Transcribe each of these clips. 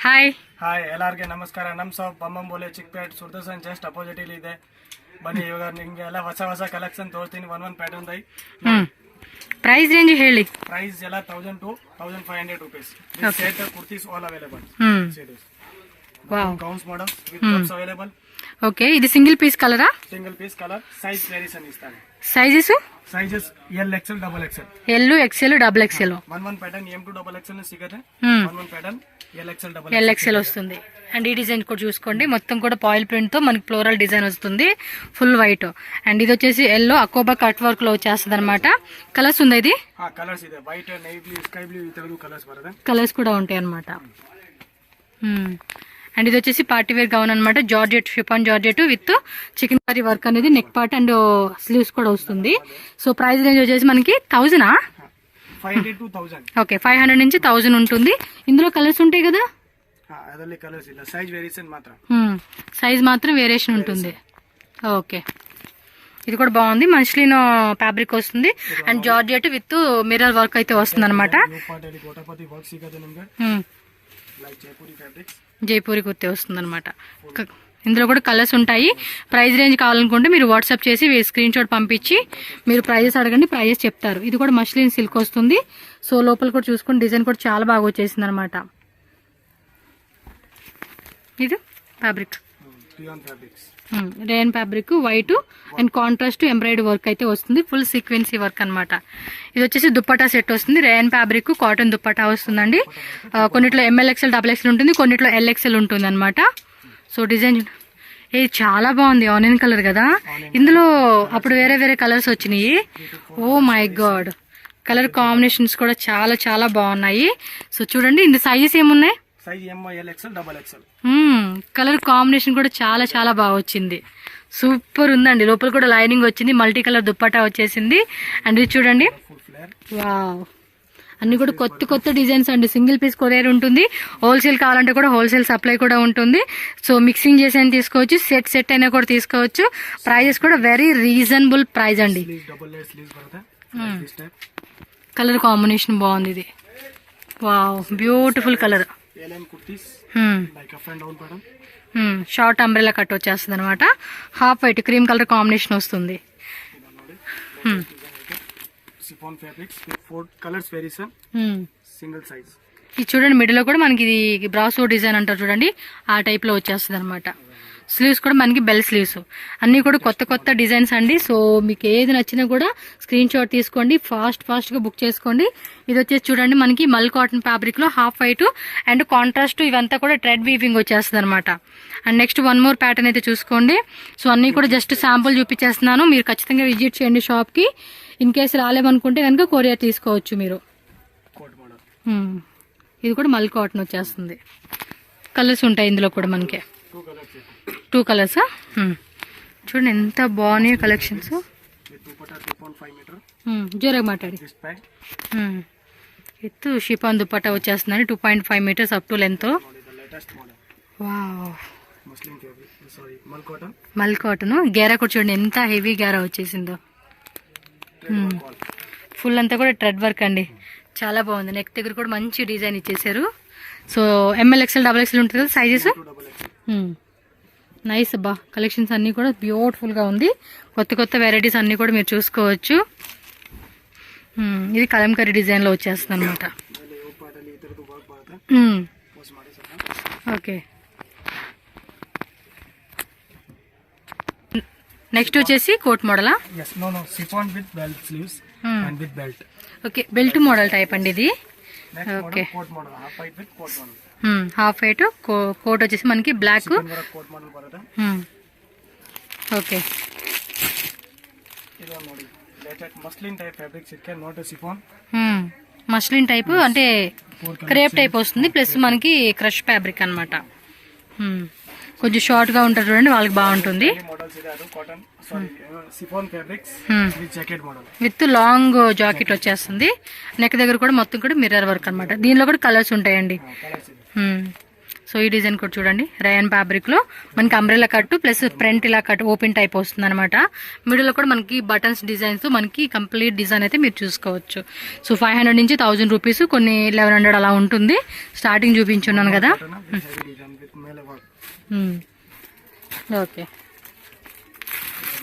Hi hi ಎಲ್ಲರಿಗೆ ನಮಸ್ಕಾರ. ನಮ್ಮ ಶಾಪ್ ಬಮ್ಮಂಬೋಲೆ ಚಿಕ್ಕಪೇಟ್ ಸುರ್ದರ್ಶನ್ ಜಸ್ಟ್ ಅಪೋಸಿಟ್ ಇಲ್ಲಿ ಇದೆ. ಬನ್ನಿ ಇವಾಗ ನಿಮಗೆ ಎಲ್ಲ ಹೊಸ ಹೊಸ ಕಲೆಕ್ಷನ್ ತೋರಿಸ್ತೀನಿ. ಒನ್ ಪ್ಯಾಟರ್ನ್ ದೈ ಪ್ರೈಸ್ ರೇಂಜ್ ಹೇಳಿ. ಪ್ರೈಸ್ ಎಲ್ಲ 1000 to 1500 rupees. Set kurtis all available. Wow gowns models with tops available. Okay, ಇದು సింగిల్ పీస్ కలరా? Single piece colour. Size variation ఇస్తాను. Sizes L XL double XL. L XL double XL. One pattern M to double XL సిగతే. One pattern L XL వస్తుంది. And ఈ design కూడా చూసుకోండి, మొత్తం కూడా పాయిల్ ప్రింట్ తో మనకి ఫ్లోరల్ డిజైన్ వస్తుంది, ఫుల్ వైట్. అండ్ ఇది వచ్చేసి ఎల్లో అకోబా కట్ వర్క్ లో వచ్చేస్తుంది అనమాట. కలర్స్ ఉంది, ఇది కలర్స్ ಇದೆ. White, navy blue, sky blue ఇతరు కలర్స్ బರುತ್ತೆ. కలర్స్ కూడా ఉంటాయి అనమాట. అండ్ ఇది వచ్చేసి పార్టీ వేర్ గౌన్ అనమాట. Georgette, chiffon georgette with chikankari work అనేది నెక్ పార్ట్ అండ్ స్లీవ్స్ కూడా వస్తుంది. సో ప్రైస్ రేంజ్ వచ్చేసి మనకి 1000. 500 to 1000. ఓకే, 500 నుంచి 1000 ఉంటుంది. ఇందులో కలర్స్ ఉంటాయి కదా? ಅದರಲ್ಲಿ కలర్స్ ಇಲ್ಲ, సైజ్ వేరియేషన్ మాత్రం. సైజ్ మాత్రం వేరియేషన్ ఉంటుంది. ఓకే, ఇది కూడా బాగుంది. మస్లిన్ ఫ్యాబ్రిక్ వస్తుంది and georgette with mirror work అయితే వస్తుంది అనమాట. జైపూరి కుర్తి వస్తుంది అనమాట. ఇందులో కూడా కలర్స్ ఉంటాయి. ప్రైస్ రేంజ్ కావాలనుకుంటే మీరు వాట్సాప్ చేసి స్క్రీన్ షాట్ పంపించి మీరు ప్రైజెస్ అడగండి, ప్రైజెస్ చెప్తారు. ఇది కూడా మస్లిన్ సిల్క్ వస్తుంది. సో లోపల కూడా చూసుకుని డిజైన్ కూడా చాలా బాగా వచ్చేసింది అనమాట. ఇది fabric rayon fabric white and contrast embroidery work అయితే వస్తుంది, ఫుల్ సీక్వెన్సీ వర్క్ అనమాట. ఇది వచ్చేసి దుప్పటా సెట్ వస్తుంది. రేయన్ ఫ్యాబ్రిక్ కాటన్ దుప్పటా వస్తుందండి. కొన్నిట్లో ఎంఎల్ ఎక్సెల్ డబుల్ ఎక్సెల్ ఉంటుంది, కొన్నిట్లో ఎల్ ఎక్సెల్ ఉంటుంది అనమాట. సో డిజైన్ ఇది చాలా బాగుంది, ఆనియన్ కలర్ కదా. ఇందులో అప్పుడు వేరే వేరే కలర్స్ వచ్చినాయి. Oh my god, colour combinations కూడా చాలా చాలా బాగున్నాయి. సో చూడండి, ఇందు సైజెస్ ఏమున్నాయి? కలర్ కాంబినేషన్ కూడా చాలా చాలా బాగా వచ్చింది, సూపర్ ఉందండి. లోపల కూడా లైనింగ్ వచ్చింది, మల్టీ కలర్ దుప్పటా వచ్చేసింది. అండ్ ఇది చూడండి, వావ్, అన్ని కూడా కొత్త కొత్త డిజైన్స్ అండి. సింగిల్ పీస్ కొరియర్ ఉంటుంది, హోల్సేల్ కావాలంటే కూడా హోల్సేల్ సప్లై కూడా ఉంటుంది. సో మిక్సింగ్ చేసి అయినా తీసుకోవచ్చు, సెట్ అయినా కూడా తీసుకోవచ్చు. ప్రైజెస్ కూడా వెరీ రీజనబుల్ ప్రైస్ అండి. కలర్ కాంబినేషన్ బాగుంది, ఇది wow, beautiful colour. Short umbrella cut వచ్చేస్తుంది అనమాట. Half white cream colour combination వస్తుంది. ఇది చూడండి, మిడిల్ లో కూడా మనకి ఇది బ్రాసో డిజైన్ అంటారు చూడండి, ఆ టైప్ లో వచ్చేస్తుంది అనమాట. స్లీవ్స్ కూడా మనకి బెల్ స్లీవ్స్, అన్ని కూడా కొత్త కొత్త డిజైన్స్ అండి. సో మీకు ఏది నచ్చినా కూడా స్క్రీన్ షాట్ తీసుకోండి, ఫాస్ట్ గా బుక్ చేసుకోండి. ఇది వచ్చేసి చూడండి, మనకి మల్ కాటన్ ఫ్యాబ్రిక్ లో హాఫ్ వైట్ అండ్ కాంట్రాస్ట్ ఇవంతా కూడా థ్రెడ్ వీవింగ్ వచ్చేస్తుంది అనమాట. And next one more pattern అయితే చూసుకోండి. సో అన్ని కూడా జస్ట్ శాంపుల్ చూపించేస్తున్నాను, మీరు ఖచ్చితంగా విజిట్ చేయండి షాప్ కి. ఇన్ కేసు రాలేమనుకుంటే కనుక కొరియర్ తీసుకోవచ్చు మీరు. ఇది కూడా మల్ కాటన్ వచ్చేస్తుంది. కలర్స్ ఉంటాయి ఇందులో కూడా మనకి, 2 కలర్స్. చూడండి ఎంత బాగున్నాయి కలెక్షన్స్. జోరగా మాట్లాడి ఎత్తు షిఫాన్ దుప్పట్టా వచ్చేస్తుందండి, 2.5 metres up to length. Wow, mul cotton. గేరా కూడా చూడండి ఎంత హెవీ గేరా వచ్చేసిందో. ఫుల్ అంతా కూడా థ్రెడ్ వర్క్ అండి, చాలా బాగుంది. నెక్ దగ్గర కూడా మంచి డిజైన్ ఇచ్చేసారు. So M L XL double XL ఉంటుంది కదా సైజెస్. నైస్ అబ్బా, కలెక్షన్స్ అన్ని కూడా బ్యూటిఫుల్ గా ఉంది. కొత్త కొత్త వెరైటీస్ అన్ని కూడా మీరు చూసుకోవచ్చు. ఇది కలంకరీ డిజైన్ లో వచ్చేస్తుంది అనమాట. ఓకే, నెక్స్ట్ వచ్చేసి కోట్ మోడలా? ఓకే, బెల్ట్ మోడల్ టైప్ అండి ఇది. ఓకే, హాఫ్ వైట్ కోట్ వచ్చేసి మనకి బ్లాక్. ఓకే, మస్లిన్ టైప్ అంటే క్రేప్ టైప్ వస్తుంది, ప్లస్ మనకి క్రష్ ఫ్యాబ్రిక్ అనమాట. కొంచెం షార్ట్ గా ఉంటారు చూడండి, వాళ్ళకి బాగుంటుంది. విత్ లాంగ్ జాకెట్ వచ్చేస్తుంది. నెక్ దగ్గర కూడా మొత్తం కూడా మిర్రర్ వర్క్ అనమాట. దీనిలో కూడా కలర్స్ ఉంటాయండి. సో ఈ డిజైన్ కూడా చూడండి, రయాన్ ఫ్యాబ్రిక్ లో మనకి అంబ్రెల్లా కట్ ప్లస్ ఫ్రంట్ ఇలా కట్ ఓపెన్ టైప్ వస్తుంది అనమాట. మిడిల్ లో కూడా మనకి బటన్స్ డిజైన్స్ తో మనకి కంప్లీట్ డిజైన్ అయితే మీరు చూసుకోవచ్చు. సో 500 నుంచి 1000 రూపీస్, కొన్ని 1100 అలా ఉంటుంది. స్టార్టింగ్ చూపించున్నాను కదా. ఓకే,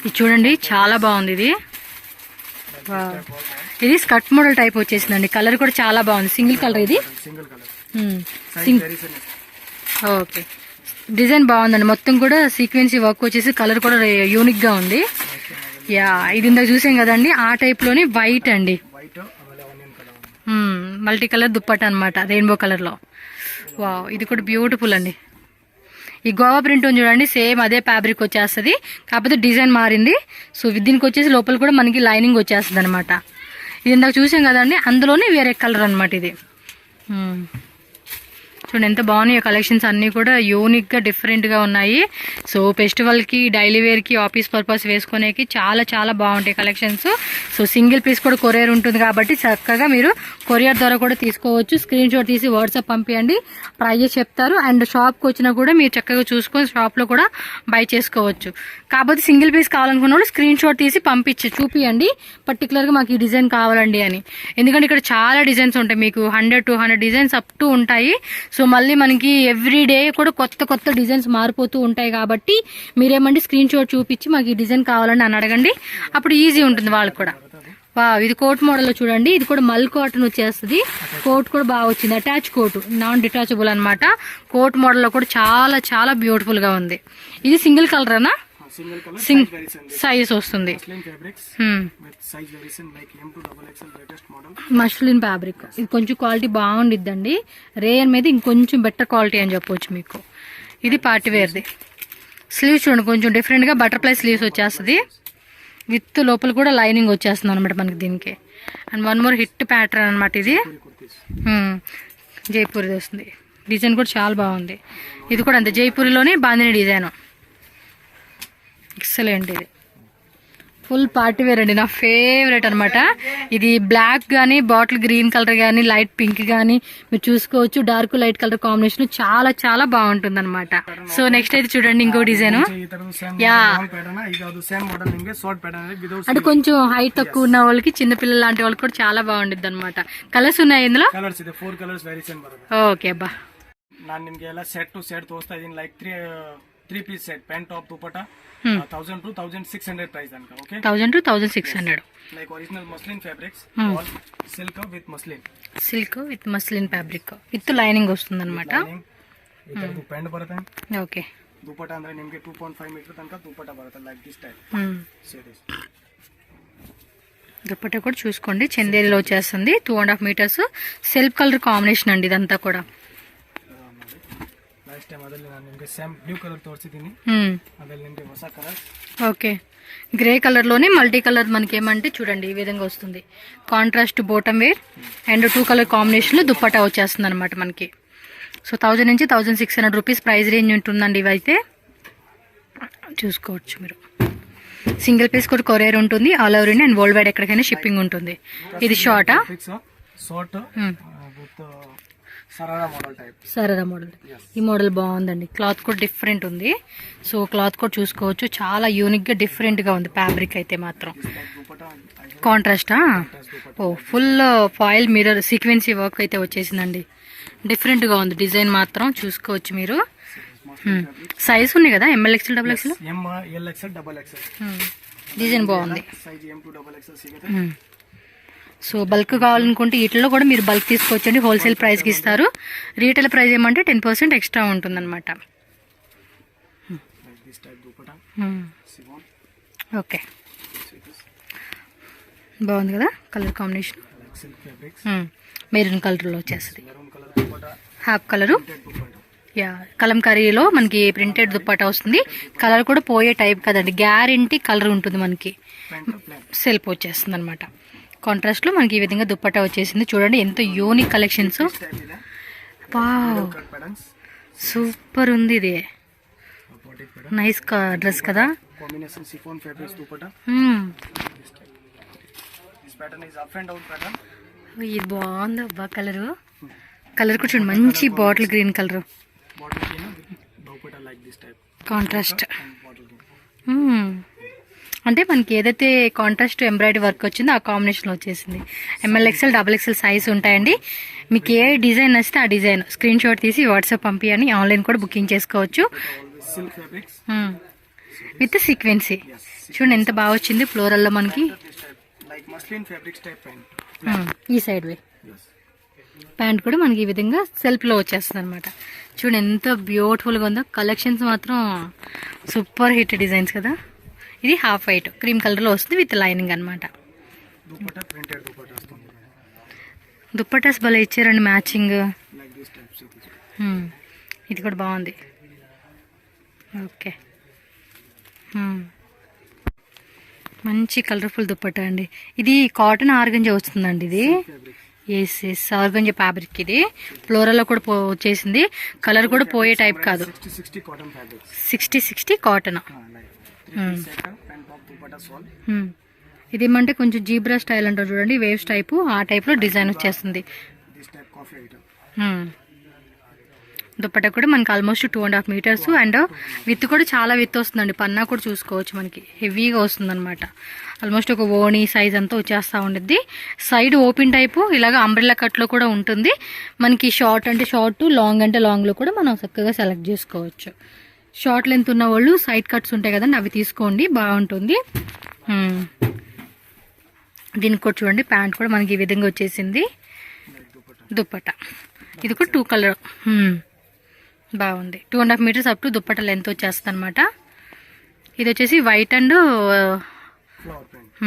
ఇది చూడండి చాలా బాగుంది. ఇది స్కర్ట్ మోడల్ టైప్ వచ్చేసిందండి. కలర్ కూడా చాలా బాగుంది, సింగిల్ కలర్ ఇది. ఓకే, డిజైన్ బాగుందండి. మొత్తం కూడా సీక్వెన్సీ వర్క్ వచ్చేసి కలర్ కూడా యూనిక్ గా ఉంది. యా, ఇది ఇందాక చూసాం కదండి, ఆ టైప్ లోనే వైట్ అండి, మల్టీ కలర్ దుప్పట అనమాట, రెయిన్బో కలర్ లో. వావ్, ఇది కూడా బ్యూటిఫుల్ అండి. ఈ గోవా ప్రింట్ ఉంది చూడండి, సేమ్ అదే ఫ్యాబ్రిక్ వచ్చేస్తుంది, కాకపోతే డిజైన్ మారింది. సో దీనికి వచ్చేసి లోపల కూడా మనకి లైనింగ్ వచ్చేస్తుంది అనమాట. ఇది ఇందాక చూసాం కదండి, అందులోనే వేరే కలర్ అనమాట ఇది. చూడండి ఎంత బాగున్నాయి కలెక్షన్స్, అన్నీ కూడా యూనిక్గా డిఫరెంట్గా ఉన్నాయి. సో ఫెస్టివల్కి, డైలీ వేర్కి, ఆఫీస్ పర్పస్ వేసుకునేకి చాలా చాలా బాగుంటాయి కలెక్షన్స్. సో సింగిల్ పీస్ కూడా కొరియర్ ఉంటుంది కాబట్టి చక్కగా మీరు కొరియర్ ద్వారా కూడా తీసుకోవచ్చు. స్క్రీన్ షాట్ తీసి వాట్సాప్ పంపించండి, ప్రైజెస్ చెప్తారు. అండ్ షాప్కి వచ్చినా కూడా మీరు చక్కగా చూసుకొని షాప్లో కూడా బై చేసుకోవచ్చు. కాకపోతే సింగిల్ పీస్ కావాలనుకున్న వాళ్ళు స్క్రీన్ షాట్ తీసి చూపియండి పర్టికులర్గా మాకు ఈ డిజైన్ కావాలండి అని. ఎందుకంటే ఇక్కడ చాలా డిజైన్స్ ఉంటాయి, మీకు 100-200 డిజైన్స్ అప్ టు ఉంటాయి. సో మళ్ళీ మనకి ఎవ్రీ డే కూడా కొత్త కొత్త డిజైన్స్ మారిపోతూ ఉంటాయి కాబట్టి మీరేమంటే స్క్రీన్ షాట్ చూపించి మాకు ఈ డిజైన్ కావాలని అని అడగండి, అప్పుడు ఈజీ ఉంటుంది వాళ్ళకి కూడా. ఇది కోట్ మోడల్లో చూడండి, ఇది కూడా మల్ కాటన్ వచ్చేస్తుంది. కోట్ కూడా బాగా వచ్చింది, అటాచ్ కోట్, నాన్ డిటాచబుల్ అనమాట. కోట్ మోడల్లో కూడా చాలా చాలా బ్యూటిఫుల్ గా ఉంది. ఇది సింగిల్ కలర్ అనా, సైజ్ వస్తుంది, మస్లిన్ ఫ్యాబ్రిక్. ఇది కొంచెం క్వాలిటీ బాగుండిద్దండి, రేయన్ మీద ఇంకొంచెం బెటర్ క్వాలిటీ అని చెప్పొచ్చు మీకు. ఇది పార్టీ వేర్ది. స్లీవ్స్ చూడండి, కొంచెం డిఫరెంట్ గా బటర్ఫ్లై స్లీవ్స్ వచ్చేస్తుంది, విత్ లోపల కూడా లైనింగ్ వచ్చేస్తుంది అనమాట మనకి దీనికి. And one more hit pattern అనమాట ఇది, జైపూరి వస్తుంది. డిజైన్ కూడా చాలా బాగుంది. ఇది కూడా అంతే, జైపూరిలోనే బాందిని డిజైన్. ఎక్సలెంట్, ఇది ఫుల్ పార్టీ వేర్ అండి, నా ఫేవరెట్ అనమాట. ఇది బ్లాక్ కానీ, బాటిల్ గ్రీన్ కలర్ కానీ, లైట్ పింక్ కానీ మీరు చూసుకోవచ్చు. డార్క్ లైట్ కలర్ కాంబినేషన్ చాలా చాలా బాగుంటుంది అనమాట. సో నెక్స్ట్ అయితే చూడండి ఇంకో డిజైన్. యా, అంటే కొంచెం హైట్ తక్కువ ఉన్న వాళ్ళకి, చిన్న పిల్లలు లాంటి వాళ్ళకి కూడా చాలా బాగుంటుంది అనమాట. కలర్స్ ఉన్నాయి ఇందులో. ఓకే అబ్బా, ನಾನು ನಿಮಗೆ ಎಲ್ಲ ಸೆಟ್ ಟು ಸೆಟ್ ತೋರಿಸ್ತಾ ಇದೀನಿ. Like three piece set, pant top dupatta 1000 to 1600 price ತನಕ. Okay, 1000 to 1600. Like original muslin fabrics, silk with muslin fabric with lining వస్తుంది అనమాట. ಇದು ಪ್ಯಾಂಟ್ ಬರುತ್ತೆ. ఓకే, ದುಪಟ್ಟ ಅಂದ್ರೆ ನಿಮಗೆ 2.5 ಮೀಟರ್ ತನಕ ದುಪಟ್ಟ ಬರುತ್ತೆ, like this type series. Dupatta కూడా చూసుకోండి, చందేరిలో వచ్చేస్తుంది, 2.5 మీటర్స్, సెల్ఫ్ కలర్ కాంబినేషన్ అండి ఇదంతా కూడా. ఓకే, గ్రే కలర్ లోనే మల్టీ కలర్ మనకి ఏమంటే చూడండి ఈ విధంగా వస్తుంది. Contrast bottom wear and 2 colour combination లో దుప్పట్టా వచ్చేస్తుంది అనమాట మనకి. సో 1000 నుంచి 1600 రూపీస్ ప్రైస్ రేంజ్ ఉంటుందండి. ఇవైతే చూసుకోవచ్చు మీరు. సింగిల్ పీస్ కూడా కొరియర్ ఉంటుంది, all over India and world wide ఎక్కడికైనా షిప్పింగ్ ఉంటుంది. ఇది షార్టా, సరారా మోడల్. ఈ మోడల్ బాగుందండి, క్లాత్ కూడా డిఫరెంట్ ఉంది. సో క్లాత్ కూడా చూసుకోవచ్చు, చాలా యూనిక్ గా డిఫరెంట్ గా ఉంది. ఫ్యాబ్రిక్ అయితే మాత్రం కాంట్రాస్టా, ఫుల్ ఫాయిల్ మిర్రర్ సీక్వెన్సీ వర్క్ అయితే వచ్చేసిందండి. డిఫరెంట్ గా ఉంది డిజైన్ మాత్రం చూసుకోవచ్చు మీరు. సైజ్ ఉంది కదా, ML XL XXL, డిజైన్ బాగుంది. సో బల్క్ కావాలనుకుంటే వీటిలో కూడా మీరు బల్క్ తీసుకోవచ్చండి, హోల్సేల్ ప్రైస్కి ఇస్తారు. రీటైల్ ప్రైస్ ఏమంటే 10% ఎక్స్ట్రా ఉంటుందన్నమాట. ఓకే, బాగుంది కదా కలర్ కాంబినేషన్. మెరూన్ కలర్లో వచ్చేస్తుంది, హాఫ్ కలరు. యా, కలంకారీలో మనకి ప్రింటెడ్ దుప్పట్టా వస్తుంది. కలర్ కూడా పోయే టైప్ కదండి, గ్యారెంటీ కలర్ ఉంటుంది మనకి. సెల్ఫ్ వచ్చేస్తుంది అనమాట. కాంట్రాస్ట్ లో మనకి ఈ విధంగా దుప్పట్టా వచ్చేసింది. చూడండి ఎంత యూనిక్ కలెక్షన్స్, వావ్ సూపర్ ఉంది. ఇది నైస్ డ్రెస్ కదా. ఇది బాగుంది అబ్బా, కలర్ కూడా చూడండి మంచి bottle green colour. bottle key dupatta like this type. Contrast. And bottle key. అంటే మనకి ఏదైతే కాంట్రాస్ట్ ఎంబ్రాయిడరీ వర్క్ వచ్చిందో ఆ కాంబినేషన్లో వచ్చేసింది. ML XL XXL సైజ్ ఉంటాయండి. మీకు ఏ డిజైన్ నచ్చితే ఆ డిజైన్ స్క్రీన్ షాట్ తీసి వాట్సాప్ పంపించండి. ఆన్లైన్ కూడా బుకింగ్ చేసుకోవచ్చు. Always silk fabrics. విత్ సీక్వెన్సీ చూడండి ఎంత బాగా వచ్చింది ఫ్లోరల్లో మనకి. This type like muslin fabrics type pant. ఈ సైడ్ వే Yes. ప్యాంట్ కూడా మనకి ఈ విధంగా సెల్ఫ్లో వచ్చేస్తుంది అనమాట. చూడండి ఎంత బ్యూటిఫుల్గా ఉందో. కలెక్షన్స్ మాత్రం సూపర్ హిట్ డిజైన్స్ కదా. ఇది హాఫ్ వైట్ క్రీమ్ కలర్లో వస్తుంది విత్ లైనింగ్ అనమాట. Dupatta printed dupatta వస్తుంది. దుప్పటాస్ భలే ఇచ్చారండి matching. Like this type see. ఇది కూడా బాగుంది. ఓకే మంచి కలర్ఫుల్ దుప్పట్టా అండి. ఇది కాటన్ ఆర్గంజా వస్తుందండి. ఇది ఎస్ ఆర్గంజా ఫ్యాబ్రిక్. ఇది ఫ్లోరల్లో కూడా వచ్చేసింది. కలర్ కూడా పోయే టైప్ కాదు. 60 cotton fabrics. 60 cotton. Like 3 piece set and top dupatta shawl. ఇదేమంటే కొంచెం జీబ్రా స్టైల్ అంటారు చూడండి, వేవ్స్ టైపు. ఆ టైప్లో డిజైన్ వచ్చేస్తుంది. This type coffee item. Dupatta కూడా మనకి ఆల్మోస్ట్ 2.5 meters అండ్ విత్ కూడా చాలా విత్ వస్తుందండి. పన్నా కూడా చూసుకోవచ్చు మనకి హెవీగా వస్తుంది అనమాట. ఆల్మోస్ట్ ఒక ఓణి సైజ్ అంతా వచ్చేస్తూ ఉండిద్ది. సైడ్ ఓపెన్ టైపు ఇలాగ అంబ్రెల్లా కట్లో కూడా ఉంటుంది. మనకి షార్ట్ అంటే షార్ట్, లాంగ్ అంటే లాంగ్లో కూడా మనం చక్కగా సెలెక్ట్ చేసుకోవచ్చు. షార్ట్ లెంత్ ఉన్న వాళ్ళు సైడ్ కట్స్ ఉంటాయి కదండి, అవి తీసుకోండి, బాగుంటుంది. దీనికి కూడా చూడండి ప్యాంట్ కూడా మనకి ఈ విధంగా వచ్చేసింది. దుప్పట్టా ఇది కూడా 2 color బాగుంది. 2.5 meters up to dupatta length వచ్చేస్తుంది అనమాట. ఇది వచ్చేసి వైట్ అండ్ flower print.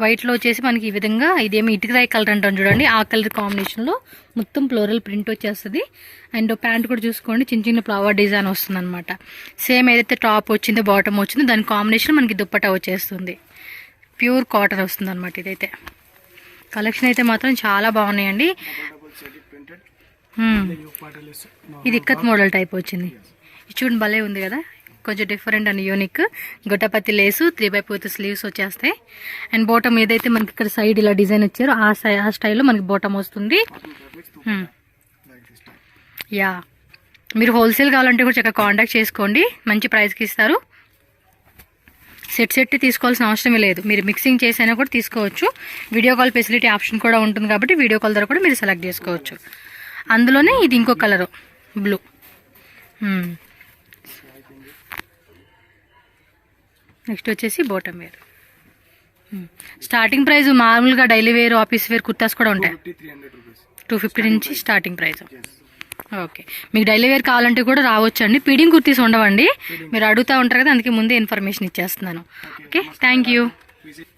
వైట్లో వచ్చేసి మనకి ఈ విధంగా, ఇదేమి ఇటుకరాయి కలర్ అంటాం చూడండి, ఆ కలర్ కాంబినేషన్లో మొత్తం ఫ్లోరల్ ప్రింట్ వచ్చేస్తుంది. అండ్ ప్యాంట్ కూడా చూసుకోండి చిన్న చిన్న ఫ్లవర్ డిజైన్ వస్తుంది అనమాట. సేమ్ ఏదైతే టాప్ వచ్చిందో బాటమ్ వచ్చిందో దాని కాంబినేషన్ మనకి దుప్పట్టా వచ్చేస్తుంది. ప్యూర్ కాటన్ వస్తుంది అనమాట. ఇదైతే కలెక్షన్ అయితే మాత్రం చాలా బాగున్నాయండి. Double sided printed. The yoke part is ఇది ఇక్కత్ మోడల్ టైప్ వచ్చింది. ఇది చూడండి భలే ఉంది కదా, కొంచెం డిఫరెంట్ అండ్ యూనిక్. గొట్టపత్తి లేసు 3/4 స్లీవ్స్ వచ్చేస్తాయి. అండ్ బాటమ్ ఏదైతే మనకి ఇక్కడ సైడ్ ఇలా డిజైన్ ఇచ్చారో ఆ స్టైల్లో మనకి బాటమ్ వస్తుంది. like this type. యా మీరు హోల్సేల్ కావాలంటే కూడా చక్కగా కాంటాక్ట్ చేసుకోండి, మంచి ప్రైస్కి ఇస్తారు. సెట్ తీసుకోవాల్సిన అవసరమే లేదు, మీరు మిక్సింగ్ చేసైనా కూడా తీసుకోవచ్చు. వీడియో కాల్ ఫెసిలిటీ ఆప్షన్ కూడా ఉంటుంది కాబట్టి వీడియో కాల్ ద్వారా కూడా మీరు సెలెక్ట్ చేసుకోవచ్చు. అందులోనే ఇది ఇంకో కలరు బ్లూ. నెక్స్ట్ వచ్చేసి బాటమ్ వేర్. స్టార్టింగ్ ప్రైస్ మామూలుగా daily wear office wear kurtas కూడా ఉంటాయి. 300 rupees. 250 నుంచి స్టార్టింగ్ ప్రైస్. Yes. ఓకే మీకు డైలీ వేర్ కావాలంటే కూడా రావచ్చండి. పీడింగ్ కుర్తీస్ ఉండవండి, మీరు అడుగుతూ ఉంటారు కదా, అందుకే ముందే ఇన్ఫర్మేషన్ ఇచ్చేస్తున్నాను. Okay thank you. Visit